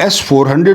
S-400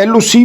LOC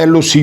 LOC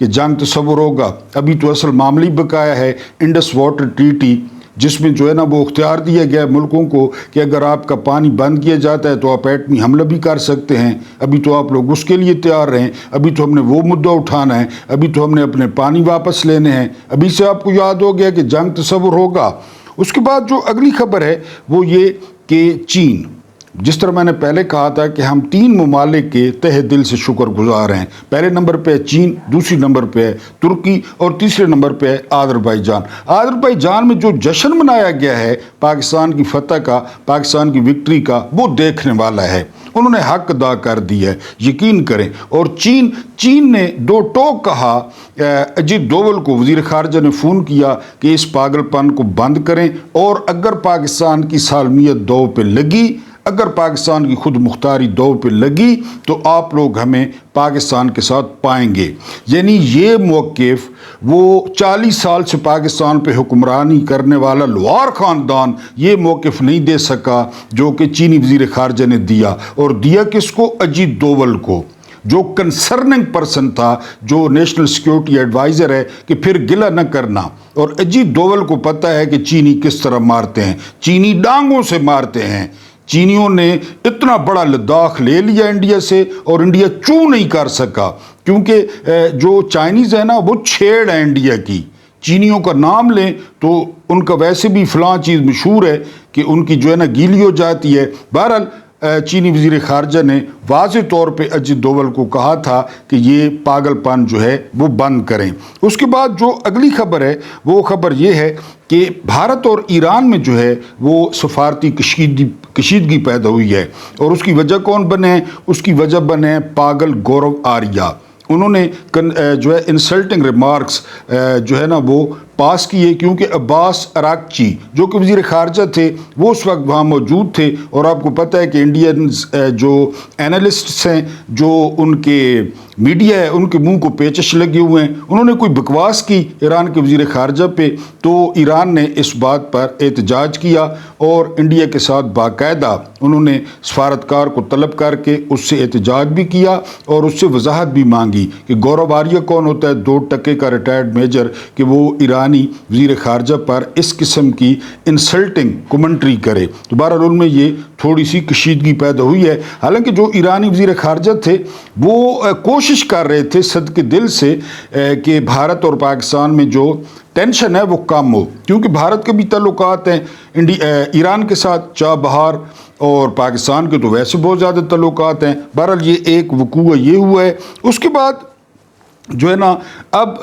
کہ جنگ تصور ہوگا، ابھی تو اصل معاملہ بقایا ہے انڈس واٹر ٹریٹی، جس میں جو ہے نا وہ اختیار دیا گیا ہے ملکوں کو کہ اگر آپ کا پانی بند کیا جاتا ہے تو آپ ایٹمی حملہ بھی کر سکتے ہیں۔ ابھی تو آپ لوگ اس کے لیے تیار رہیں، ابھی تو ہم نے وہ مدعا اٹھانا ہے، ابھی تو ہم نے اپنے پانی واپس لینے ہیں۔ ابھی سے آپ کو یاد ہو گیا کہ جنگ تصور ہوگا۔ اس کے بعد جو اگلی خبر ہے وہ یہ کہ چین، جس طرح میں نے پہلے کہا تھا کہ ہم 3 ممالک کے تہہ دل سے شکر گزار ہیں۔ پہلے نمبر پہ ہے چین، دوسری نمبر پہ ہے ترکی اور تیسرے نمبر پہ ہے آذربائیجان۔ آذربائیجان میں جو جشن منایا گیا ہے پاکستان کی فتح کا، پاکستان کی وکٹری کا، وہ دیکھنے والا ہے۔ انہوں نے حق ادا کر دیا ہے، یقین کریں۔ اور چین نے دو ٹوک کہا، اجیت دوول کو وزیر خارجہ نے فون کیا کہ اس پاگل پن کو بند کریں، اور اگر پاکستان کی سالمیت دو پہ لگی، اگر پاکستان کی خود مختاری دو پہ لگی تو آپ لوگ ہمیں پاکستان کے ساتھ پائیں گے۔ یعنی یہ موقف وہ 40 سال سے پاکستان پہ حکمرانی کرنے والا لوہار خاندان یہ موقف نہیں دے سکا جو کہ چینی وزیر خارجہ نے دیا، اور دیا کس کو؟ اجیت دوول کو، جو کنسرننگ پرسن تھا، جو نیشنل سیکیورٹی ایڈوائزر ہے، کہ پھر گلہ نہ کرنا۔ اور اجیت دوول کو پتہ ہے کہ چینی کس طرح مارتے ہیں، چینی ڈانگوں سے مارتے ہیں۔ چینیوں نے اتنا بڑا لداخ لے لیا انڈیا سے، اور انڈیا چوں نہیں کر سکا، کیونکہ جو چائنیز ہے نا وہ چھیڑ ہے انڈیا کی۔ چینیوں کا نام لیں تو ان کا ویسے بھی فلاں چیز مشہور ہے کہ ان کی جو ہے نا گیلی ہو جاتی ہے۔ بہرحال چینی وزیر خارجہ نے واضح طور پہ اجیت دوول کو کہا تھا کہ یہ پاگل پن جو ہے وہ بند کریں۔ اس کے بعد جو اگلی خبر ہے وہ خبر یہ ہے کہ بھارت اور ایران میں جو ہے وہ سفارتی کشیدگی پیدا ہوئی ہے، اور اس کی وجہ کون بنے ہیں؟ اس کی وجہ بنے ہیں پاگل گورو آریہ۔ انہوں نے جو ہے انسلٹنگ ریمارکس جو ہے نا وہ پاس کیے، کیونکہ عباس اراکچی جو کہ وزیر خارجہ تھے وہ اس وقت وہاں موجود تھے، اور آپ کو پتہ ہے کہ انڈینز جو اینالسٹس ہیں، جو ان کے میڈیا ہے، ان کے منہ کو پیچش لگے ہوئے ہیں۔ انہوں نے کوئی بکواس کی ایران کے وزیر خارجہ پہ، تو ایران نے اس بات پر احتجاج کیا، اور انڈیا کے ساتھ باقاعدہ انہوں نے سفارتکار کو طلب کر کے اس سے احتجاج بھی کیا اور اس سے وضاحت بھی مانگی کہ گورو آریہ کون ہوتا ہے، 2 ٹکے کا ریٹائرڈ میجر، کہ وہ ایرانی وزیر خارجہ پر اس قسم کی انسلٹنگ کمنٹری کرے۔ تو بہرحال ان میں یہ تھوڑی سی کشیدگی پیدا ہوئی ہے، حالانکہ جو ایرانی وزیر خارجہ تھے وہ کوشش کر رہے تھے صدقے دل سے کہ بھارت اور پاکستان میں جو ٹینشن ہے وہ کم ہو، کیونکہ بھارت کے بھی تعلقات ہیں ایران کے ساتھ، چاہ بہار، اور پاکستان کے تو ویسے بہت زیادہ تعلقات ہیں۔ بہرحال یہ ایک وقوع یہ ہوا ہے۔ اس کے بعد جو ہے نا اب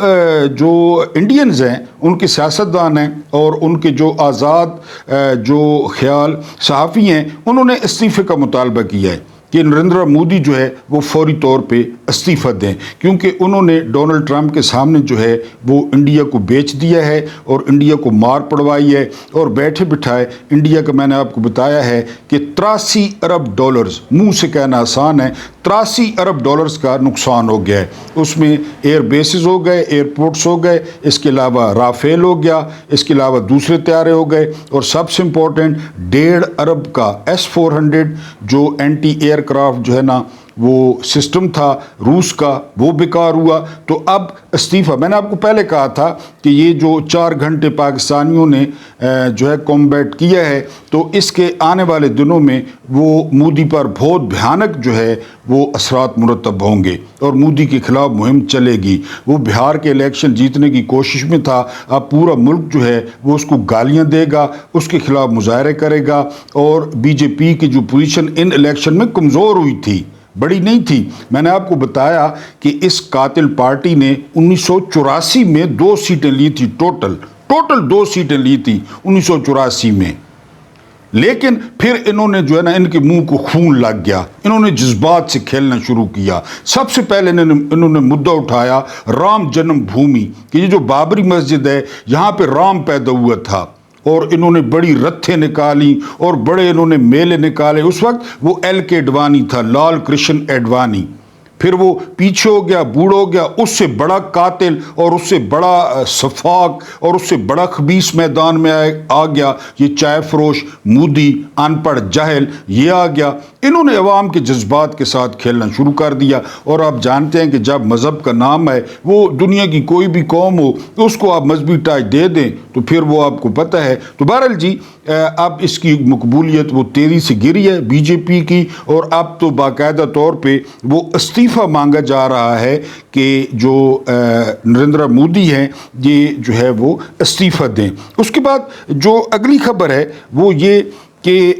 جو انڈینز ہیں، ان کے سیاستدان ہیں اور ان کے جو آزاد جو خیال صحافی ہیں، انہوں نے استعفے کا مطالبہ کیا ہے کہ نریندر مودی جو ہے وہ فوری طور پہ استعفیٰ دیں، کیونکہ انہوں نے ڈونلڈ ٹرمپ کے سامنے جو ہے وہ انڈیا کو بیچ دیا ہے اور انڈیا کو مار پڑوائی ہے، اور بیٹھے بٹھائے انڈیا کا میں نے آپ کو بتایا ہے کہ 83 ارب ڈالرز، منہ سے کہنا آسان ہے، 83 ارب ڈالرز کا نقصان ہو گیا ہے۔ اس میں ایئر بیسز ہو گئے، ایئرپورٹس ہو گئے، اس کے علاوہ رافیل ہو گیا، اس کے علاوہ دوسرے طیارے ہو گئے، اور سب سے امپورٹنٹ 1.5 ارب کا S-400 جو اینٹی ایئر کرافٹ جو ہے نا وہ سسٹم تھا روس کا، وہ بیکار ہوا۔ تو اب استعفیٰ، میں نے آپ کو پہلے کہا تھا کہ یہ جو 4 گھنٹے پاکستانیوں نے جو ہے کمبیٹ کیا ہے، تو اس کے آنے والے دنوں میں وہ مودی پر بہت بھیانک جو ہے وہ اثرات مرتب ہوں گے، اور مودی کے خلاف مہم چلے گی۔ وہ بہار کے الیکشن جیتنے کی کوشش میں تھا، اب پورا ملک جو ہے وہ اس کو گالیاں دے گا، اس کے خلاف مظاہرے کرے گا، اور بی جے پی کی جو پوزیشن ان الیکشن میں کمزور ہوئی تھی، بڑی نہیں تھی۔ میں نے آپ کو بتایا کہ اس قاتل پارٹی نے 1984 میں 2 سیٹیں لی تھی، ٹوٹل 2 سیٹیں لی تھی 1984 میں، لیکن پھر انہوں نے جو ہے نا ان کے منہ کو خون لگ گیا، انہوں نے جذبات سے کھیلنا شروع کیا۔ سب سے پہلے انہوں نے مدعا اٹھایا رام جنم بھومی، کہ یہ جو بابری مسجد ہے یہاں پہ رام پیدا ہوا تھا، اور انہوں نے بڑی رتھیں نکالی اور بڑے انہوں نے میلے نکالے۔ اس وقت وہ ایل کے اڈوانی تھا، لال کرشن اڈوانی، پھر وہ پیچھے ہو گیا، بوڑھ ہو گیا، اس سے بڑا قاتل اور اس سے بڑا سفاک اور اس سے بڑا خبیث میدان میں آ گیا یہ چائے فروش مودی، ان پڑھ جاہل، یہ آ گیا۔ انہوں نے عوام کے جذبات کے ساتھ کھیلنا شروع کر دیا، اور آپ جانتے ہیں کہ جب مذہب کا نام ہے، وہ دنیا کی کوئی بھی قوم ہو اس کو آپ مذہبی ٹچ دے دیں تو پھر وہ آپ کو پتہ ہے۔ تو بہرحال جی اب اس کی مقبولیت وہ تیزی سے گری ہے بی جے پی کی، اور اب تو باقاعدہ طور پہ وہ استعفیٰ مانگا جا رہا ہے کہ جو نریندر مودی ہیں یہ جو ہے وہ استعفیٰ دیں۔ اس کے بعد جو اگلی خبر ہے وہ یہ کہ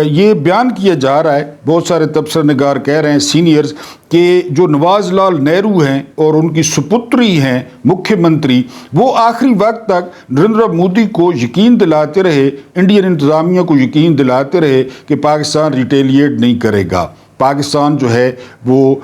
یہ بیان کیا جا رہا ہے، بہت سارے تبصرہ نگار کہہ رہے ہیں سینئرز، کہ جو نواز لال نہرو ہیں اور ان کی سپتری ہیں مکھیہ منتری، وہ آخری وقت تک نریندر مودی کو یقین دلاتے رہے، انڈین انتظامیہ کو یقین دلاتے رہے کہ پاکستان ریٹیلیٹ نہیں کرے گا، پاکستان جو ہے وہ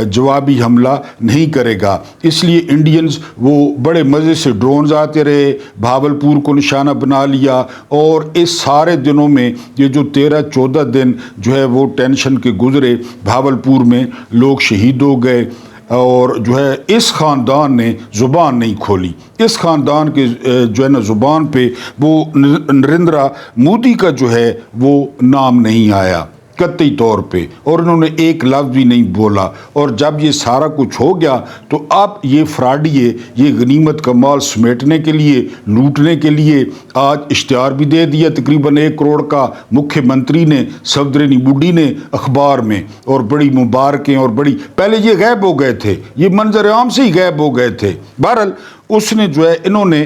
جوابی حملہ نہیں کرے گا۔ اس لیے انڈینز وہ بڑے مزے سے ڈرونز آتے رہے، بھاولپور کو نشانہ بنا لیا، اور اس سارے دنوں میں یہ جو 13-14 دن جو ہے وہ ٹینشن کے گزرے، بھاولپور میں لوگ شہید ہو گئے، اور جو ہے اس خاندان نے زبان نہیں کھولی، اس خاندان کے جو ہے نا زبان پہ وہ نریندر مودی کا جو ہے وہ نام نہیں آیا قطعی طور پہ، اور انہوں نے ایک لفظ بھی نہیں بولا۔ اور جب یہ سارا کچھ ہو گیا تو اب یہ فراڈیے یہ غنیمت کا مال سمیٹنے کے لیے، لوٹنے کے لیے آج اشتہار بھی دے دیا تقریباً 1 کروڑ کا مکھیہ منتری نے، صفدرجنی بڈھی نے اخبار میں، اور بڑی مبارکیں، اور بڑی پہلے یہ غائب ہو گئے تھے، یہ منظر عام سے ہی غائب ہو گئے تھے۔ بہرحال اس نے جو ہے انہوں نے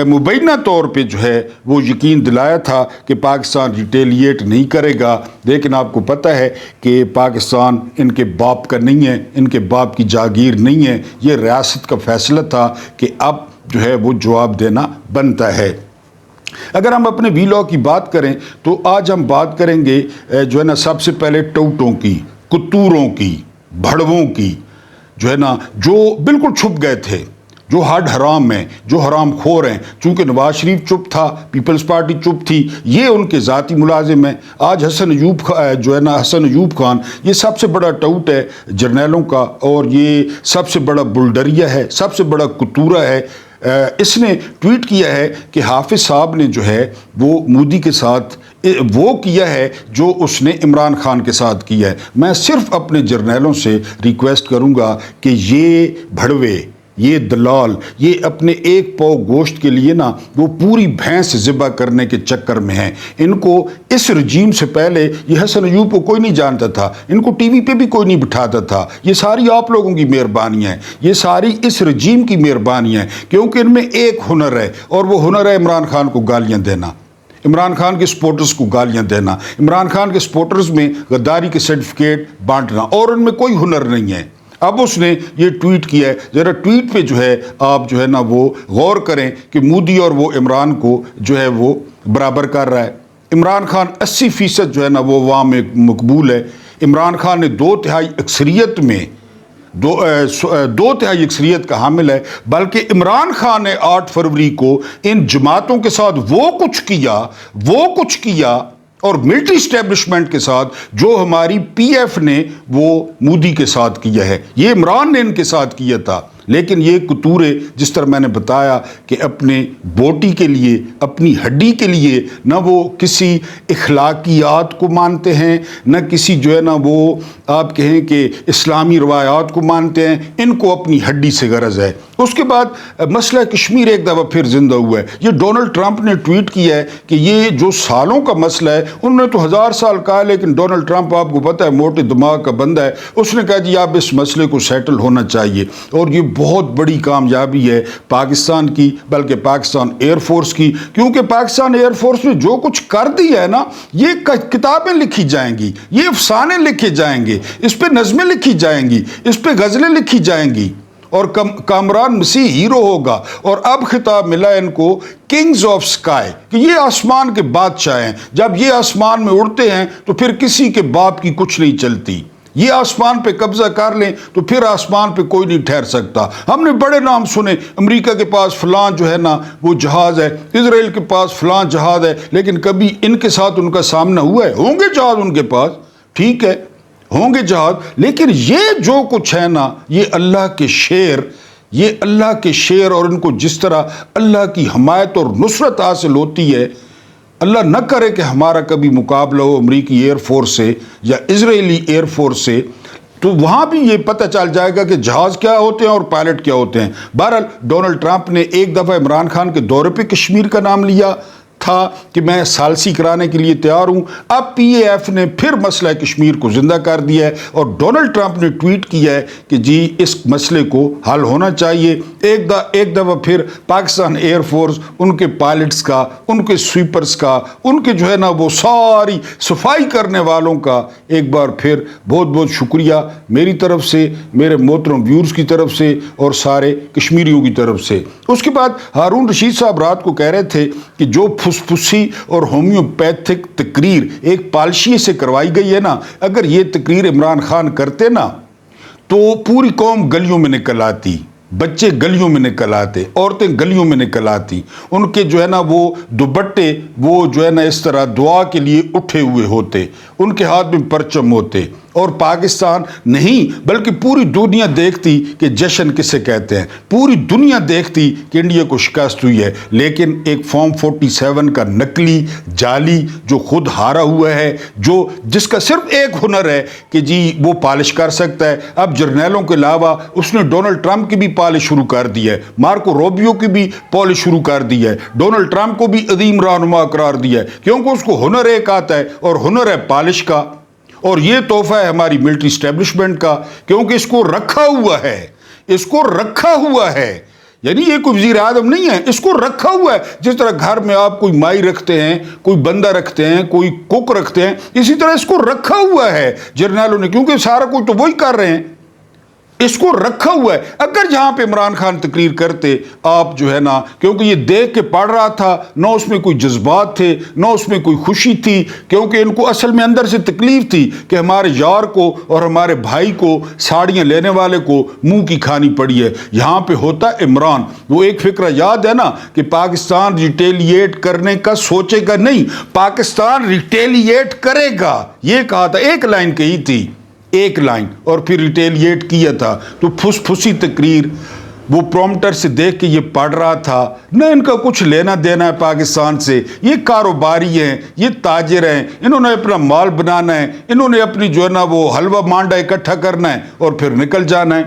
مبینہ طور پہ جو ہے وہ یقین دلایا تھا کہ پاکستان ریٹیلیٹ نہیں کرے گا، لیکن آپ کو پتہ ہے کہ پاکستان ان کے باپ کا نہیں ہے، ان کے باپ کی جاگیر نہیں ہے، یہ ریاست کا فیصلہ تھا کہ اب جو ہے وہ جواب دینا بنتا ہے۔ اگر ہم اپنے وی لاء کی بات کریں تو آج ہم بات کریں گے جو ہے نا سب سے پہلے ٹوٹوں کی، کتوروں کی، بھڑووں کی، جو ہے نا جو بالکل چھپ گئے تھے، جو ہڈ حرام ہیں، جو حرام خور ہیں۔ چونکہ نواز شریف چپ تھا، پیپلز پارٹی چپ تھی، یہ ان کے ذاتی ملازم ہیں۔ آج حسن ایوب خان یہ سب سے بڑا ٹوٹ ہے جرنیلوں کا، اور یہ سب سے بڑا بلڈریا ہے، سب سے بڑا کتورا ہے۔ اس نے ٹویٹ کیا ہے کہ حافظ صاحب نے جو ہے وہ مودی کے ساتھ وہ کیا ہے جو اس نے عمران خان کے ساتھ کیا ہے۔ میں صرف اپنے جرنیلوں سے ریکویسٹ کروں گا کہ یہ بھڑوے، یہ دلال، یہ اپنے ایک پاؤ گوشت کے لیے نا وہ پوری بھینس ذبح کرنے کے چکر میں ہیں۔ ان کو اس رجیم سے پہلے یہ حسن ایوب کو کوئی نہیں جانتا تھا، ان کو ٹی وی پہ بھی کوئی نہیں بٹھاتا تھا۔ یہ ساری آپ لوگوں کی مہربانیاں ہیں، یہ ساری اس رجیم کی مہربانیاں ہیں، کیونکہ ان میں ایک ہنر ہے، اور وہ ہنر ہے عمران خان کو گالیاں دینا، عمران خان کے سپورٹرز کو گالیاں دینا، عمران خان کے سپورٹرز میں غداری کے سرٹیفکیٹ بانٹنا، اور ان میں کوئی ہنر نہیں ہے۔ اب اس نے یہ ٹویٹ کیا ہے، ذرا ٹویٹ پہ جو ہے آپ جو ہے نا وہ غور کریں کہ مودی اور وہ عمران کو جو ہے وہ برابر کر رہا ہے۔ عمران خان 80% جو ہے نا وہ عوام میں مقبول ہے۔ عمران خان نے 2/3 اکثریت میں دو تہائی اکثریت کا حامل ہے، بلکہ عمران خان نے 8 فروری کو ان جماعتوں کے ساتھ وہ کچھ کیا اور ملٹری اسٹیبلشمنٹ کے ساتھ جو ہماری پی ایف نے وہ مودی کے ساتھ کیا ہے، یہ عمران نے ان کے ساتھ کیا تھا۔ لیکن یہ کتورے جس طرح میں نے بتایا کہ اپنے بوٹی کے لیے، اپنی ہڈی کے لیے نہ وہ کسی اخلاقیات کو مانتے ہیں، نہ کسی جو ہے نا وہ آپ کہیں کہ اسلامی روایات کو مانتے ہیں، ان کو اپنی ہڈی سے غرض ہے۔ اس کے بعد مسئلہ کشمیر ایک دفعہ پھر زندہ ہوا ہے۔ یہ ڈونلڈ ٹرمپ نے ٹویٹ کیا ہے کہ یہ جو سالوں کا مسئلہ ہے، انہوں نے تو 1000 سال کہا، لیکن ڈونلڈ ٹرمپ آپ کو پتہ ہے موٹے دماغ کا بندہ ہے، اس نے کہا جی اب اس مسئلے کو سیٹل ہونا چاہیے۔ اور یہ بہت بڑی کامیابی ہے پاکستان کی، بلکہ پاکستان ایئر فورس کی، کیونکہ پاکستان ایئر فورس نے جو کچھ کر دیا ہے نا، یہ کتابیں لکھی جائیں گی، یہ افسانے لکھے جائیں گے، اس پہ نظمیں لکھی جائیں گی، اس پہ غزلیں لکھی جائیں گی، اور کامران مسیح ہیرو ہوگا۔ اور اب خطاب ملا ان کو کنگز آف سکائی، کہ یہ آسمان کے بادشاہ ہیں۔ جب یہ آسمان میں اڑتے ہیں تو پھر کسی کے باپ کی کچھ نہیں چلتی، یہ آسمان پہ قبضہ کر لیں تو پھر آسمان پہ کوئی نہیں ٹھہر سکتا۔ ہم نے بڑے نام سنے، امریکہ کے پاس فلاں جو ہے نا وہ جہاز ہے، اسرائیل کے پاس فلاں جہاز ہے، لیکن کبھی ان کے ساتھ ان کا سامنا ہوا ہے؟ ہوں گے جہاز ان کے پاس، ٹھیک ہے، ہوں گے جہاد، لیکن یہ جو کچھ ہے نا، یہ اللہ کے شعر، یہ اللہ کے شعر، اور ان کو جس طرح اللہ کی حمایت اور نصرت حاصل ہوتی ہے، اللہ نہ کرے کہ ہمارا کبھی مقابلہ ہو امریکی ایئر فورس سے یا اسرائیلی ایئر فورس سے، تو وہاں بھی یہ پتہ چل جائے گا کہ جہاز کیا ہوتے ہیں اور پائلٹ کیا ہوتے ہیں۔ بہرحال ڈونلڈ ٹرمپ نے ایک دفعہ عمران خان کے دورے پہ کشمیر کا نام لیا تھا کہ میں ثالثی کرانے کے لیے تیار ہوں، اب پی اے ایف نے پھر مسئلہ کشمیر کو زندہ کر دیا ہے، اور ڈونلڈ ٹرمپ نے ٹویٹ کیا ہے کہ جی اس مسئلے کو حل ہونا چاہیے۔ ایک دفعہ پھر پاکستان ایئر فورس، ان کے پائلٹس کا، ان کے سویپرز کا، ان کے جو ہے نا وہ ساری صفائی کرنے والوں کا ایک بار پھر بہت بہت شکریہ میری طرف سے، میرے محترم ویورز کی طرف سے، اور سارے کشمیریوں کی طرف سے۔ اس کے بعد ہارون رشید صاحب رات کو کہہ رہے تھے کہ جو پھسی اور ہومیوپیتھک تقریر ایک پالشی سے کروائی گئی ہے نا، اگر یہ تقریر عمران خان کرتے نا تو پوری قوم گلیوں میں نکل آتی، بچے گلیوں میں نکل آتے، عورتیں گلیوں میں نکل آتی، ان کے جو ہے نا وہ دوپٹے وہ جو ہے نا اس طرح دعا کے لیے اٹھے ہوئے ہوتے، ان کے ہاتھ میں پرچم ہوتے، اور پاکستان نہیں بلکہ پوری دنیا دیکھتی کہ جشن کسے کہتے ہیں، پوری دنیا دیکھتی کہ انڈیا کو شکست ہوئی ہے۔ لیکن ایک فارم 47 کا نقلی جعلی جو خود ہارا ہوا ہے، جس کا صرف ایک ہنر ہے کہ جی وہ پالش کر سکتا ہے، اب جرنیلوں کے علاوہ اس نے ڈونلڈ ٹرمپ کی بھی پالش شروع کر دی ہے، مارکو روبیو کی بھی پالش شروع کر دی ہے، ڈونلڈ ٹرمپ کو بھی عظیم رہنما قرار دیا ہے، کیونکہ اس کو ہنر ایک آتا ہے اور ہنر ہے پالش کا۔ اور یہ تحفہ ہے ہماری ملٹری اسٹیبلشمنٹ کا، کیونکہ اس کو رکھا ہوا ہے، اس کو رکھا ہوا ہے، یعنی یہ کوئی وزیر اعظم نہیں ہے، اس کو رکھا ہوا ہے۔ جس طرح گھر میں آپ کوئی مائی رکھتے ہیں، کوئی بندہ رکھتے ہیں، کوئی کوک رکھتے ہیں، اسی طرح اس کو رکھا ہوا ہے جرنیلوں نے، کیونکہ سارا کچھ تو وہی کر رہے ہیں، اس کو رکھا ہوا ہے۔ اگر جہاں پہ عمران خان تقریر کرتے آپ جو ہے نا، کیونکہ یہ دیکھ کے پڑھ رہا تھا، نہ اس میں کوئی جذبات تھے، نہ اس میں کوئی خوشی تھی، کیونکہ ان کو اصل میں اندر سے تکلیف تھی کہ ہمارے یار کو اور ہمارے بھائی کو، ساڑیاں لینے والے کو منہ کی کھانی پڑی ہے۔ یہاں پہ ہوتا عمران، وہ ایک فکرہ یاد ہے نا کہ پاکستان ریٹیلیٹ کرنے کا سوچے گا نہیں، پاکستان ریٹیلیٹ کرے گا، یہ کہا تھا، ایک لائن کہی تھی، ایک لائن، اور پھر ریٹیلیٹ کیا تھا۔ تو پھسی تقریر وہ پرومپٹر سے دیکھ کے یہ پڑھ رہا تھا، نہ ان کا کچھ لینا دینا ہے پاکستان سے، یہ کاروباری ہیں، یہ تاجر ہیں، انہوں نے اپنا مال بنانا ہے، انہوں نے اپنی جو ہے نا وہ حلوہ مانڈا اکٹھا کرنا ہے اور پھر نکل جانا ہے۔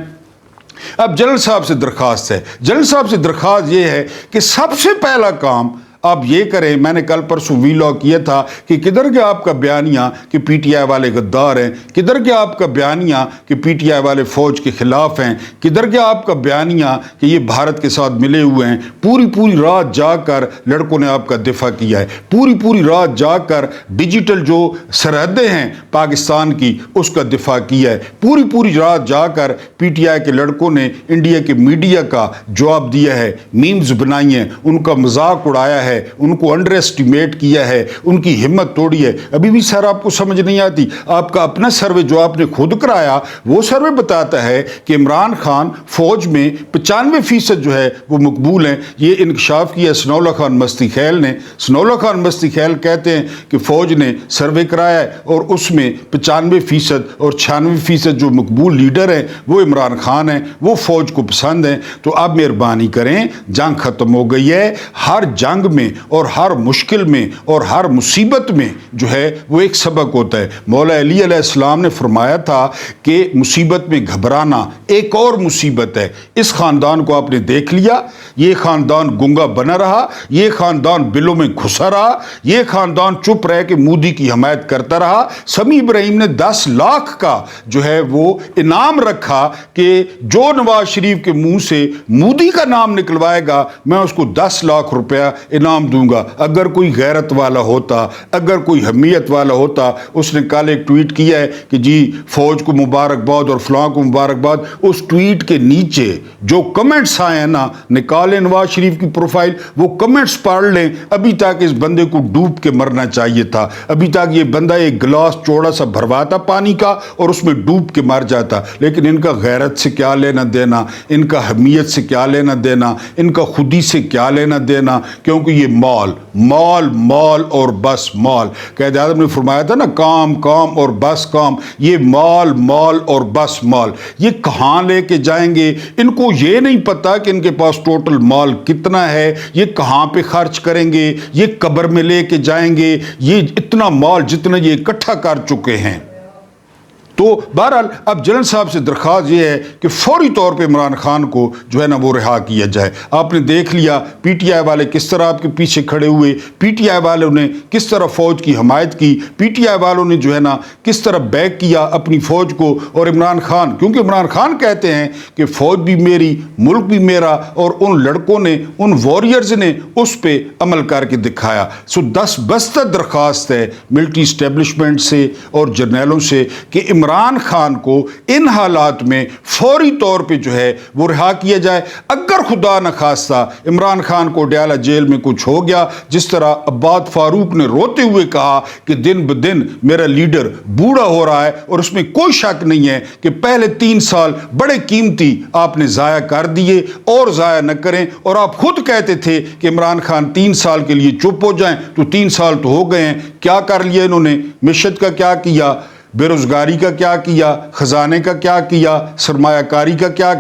اب جنرل صاحب سے درخواست ہے، جنرل صاحب سے درخواست یہ ہے کہ سب سے پہلا کام آپ یہ کریں، میں نے کل پرسوں ویلاگ کیا تھا کہ کدھر گیا آپ کا بیانیہ کہ پی ٹی آئی والے غدار ہیں، کدھر گیا آپ کا بیانیہ کہ پی ٹی آئی والے فوج کے خلاف ہیں، کدھر گیا آپ کا بیانیہ کہ یہ بھارت کے ساتھ ملے ہوئے ہیں۔ پوری رات جا کر لڑکوں نے آپ کا دفاع کیا ہے، پوری رات جا کر ڈیجیٹل جو سرحدیں ہیں پاکستان کی اس کا دفاع کیا ہے، پوری رات جا کر پی ٹی آئی کے لڑکوں نے انڈیا کے میڈیا کا جواب دیا ہے، میمز بنائی ہیں، ان کا مذاق اڑایا ہے، ان کو انڈر ایسٹیمیٹ کیا ہے، ان کی ہمت توڑی ہے۔ ابھی بھی سر آپ کو سمجھ نہیں آتی، آپ کا اپنا سروے جو آپ نے خود کرایا وہ سروے بتاتا ہے کہ عمران خان فوج میں 95% جو ہے وہ مقبول ہیں۔ یہ انکشاف کیا ثناء اللہ خان مستی خیل نے، ثناء اللہ خان مستی خیل کہتے ہیں کہ فوج نے سروے کرایا ہے اور اس میں 95% اور 96% جو مقبول لیڈر ہیں وہ عمران خان ہیں، وہ فوج کو پسند ہیں۔ تو اب مہربانی کریں، جنگ ختم ہو گئی ہے، ہر جنگ میں اور ہر مشکل میں اور ہر مصیبت میں جو ہے وہ ایک سبق ہوتا ہے۔ مولا علی علیہ السلام نے فرمایا تھا کہ مصیبت میں گھبرانا ایک اور مصیبت ہے۔ اس خاندان کو آپ نے دیکھ لیا، یہ خاندان گنگا بنا رہا، یہ خاندان بلوں میں گھسا رہا، یہ خاندان چپ رہ کے مودی کی حمایت کرتا رہا۔ سمیع ابراہیم نے 10 لاکھ کا جو ہے وہ انعام رکھا کہ جو نواز شریف کے منہ سے مودی کا نام نکلوائے گا میں اس کو 10 لاکھ روپیہ انعام دوں گا۔ اگر کوئی غیرت والا ہوتا، اگر کوئی حمیت والا ہوتا، اس نے کل ایک ٹویٹ کیا ہے کہ جی فوج کو مبارکباد اور فلاں کو مبارکباد، اس ٹویٹ کے نیچے جو کمنٹس آئے ہیں نا، نکالیں نواز شریف کی پروفائل، وہ کمنٹس پڑھ لیں۔ ابھی تک اس بندے کو ڈوب کے مرنا چاہیے تھا، ابھی تک یہ بندہ ایک گلاس چوڑا سا بھرواتا پانی کا اور اس میں ڈوب کے مر جاتا۔ لیکن ان کا غیرت سے کیا لینا دینا، ان کا حمیت سے کیا لینا دینا، ان کا خودی سے کیا لینا دینا، کیونکہ یہ مال مال مال اور بس مال. قائد اعظم نے فرمایا تھا نا کام کام اور بس کام. یہ مال مال اور بس مال یہ کہاں لے کے جائیں گے؟ ان کو یہ نہیں پتا کہ ان کے پاس ٹوٹل مال کتنا ہے, یہ کہاں پہ خرچ کریں گے, یہ قبر میں لے کے جائیں گے. یہ اتنا مال جتنا یہ اکٹھا کر چکے ہیں. تو بہرحال اب جنرل صاحب سے درخواست یہ ہے کہ فوری طور پہ عمران خان کو جو ہے نا وہ رہا کیا جائے. آپ نے دیکھ لیا پی ٹی آئی والے کس طرح آپ کے پیچھے کھڑے ہوئے, پی ٹی آئی والوں نے کس طرح فوج کی حمایت کی, پی ٹی آئی والوں نے جو ہے نا کس طرح بیک کیا اپنی فوج کو. اور عمران خان, کیونکہ عمران خان کہتے ہیں کہ فوج بھی میری, ملک بھی میرا, اور ان لڑکوں نے, ان وارئرز نے اس پہ عمل کر کے دکھایا. سو دس بستہ درخواست ہے ملٹری اسٹیبلشمنٹ سے اور جرنیلوں سے کہ عمران خان کو ان حالات میں فوری طور پہ جو ہے وہ رہا کیا جائے. اگر خدا نخواستہ عمران خان کو ڈیالہ جیل میں کچھ ہو گیا, جس طرح عباد فاروق نے روتے ہوئے کہا کہ دن بدن میرا لیڈر بوڑھا ہو رہا ہے, اور اس میں کوئی شک نہیں ہے کہ پہلے 3 سال بڑے قیمتی آپ نے ضائع کر دیے, اور ضائع نہ کریں. اور آپ خود کہتے تھے کہ عمران خان 3 سال کے لیے چپ ہو جائیں, تو 3 سال تو ہو گئے ہیں. کیا کر لیا انہوں نے؟ معیشت کا کیا کیا, بے روزگاری کا کیا کیا, خزانے کا کیا کیا, سرمایہ کاری کا کیا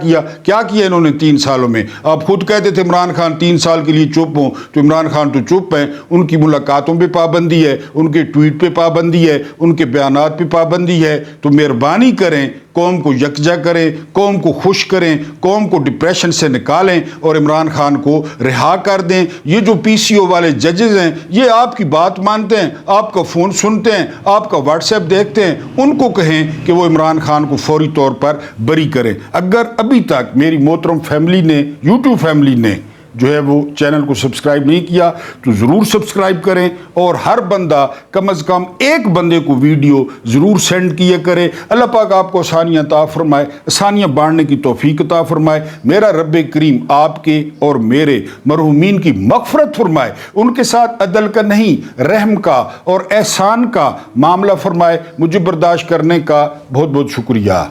کیا انہوں نے 3 سالوں میں. آپ خود کہتے تھے عمران خان 3 سال کے لیے چپ ہوں, تو عمران خان تو چپ ہیں. ان کی ملاقاتوں پہ پابندی ہے, ان کے ٹویٹ پہ پابندی ہے, ان کے بیانات پہ پابندی ہے. تو مہربانی کریں, قوم کو یکجا کریں, قوم کو خوش کریں, قوم کو ڈپریشن سے نکالیں اور عمران خان کو رہا کر دیں. یہ جو پی سی او والے ججز ہیں یہ آپ کی بات مانتے ہیں, آپ کا فون سنتے ہیں, آپ کا واٹس ایپ دیکھتے ہیں. ان کو کہیں کہ وہ عمران خان کو فوری طور پر بری کریں. اگر ابھی تک میری محترم فیملی نے, یوٹیوب فیملی نے جو ہے وہ چینل کو سبسکرائب نہیں کیا تو ضرور سبسکرائب کریں, اور ہر بندہ کم از کم ایک بندے کو ویڈیو ضرور سینڈ کیا کرے. اللہ پاک آپ کو آسانیاں عطا فرمائے, آسانیاں بانٹنے کی توفیق عطا فرمائے. میرا رب کریم آپ کے اور میرے مرحومین کی مغفرت فرمائے, ان کے ساتھ عدل کا نہیں رحم کا اور احسان کا معاملہ فرمائے. مجھے برداشت کرنے کا بہت بہت شکریہ.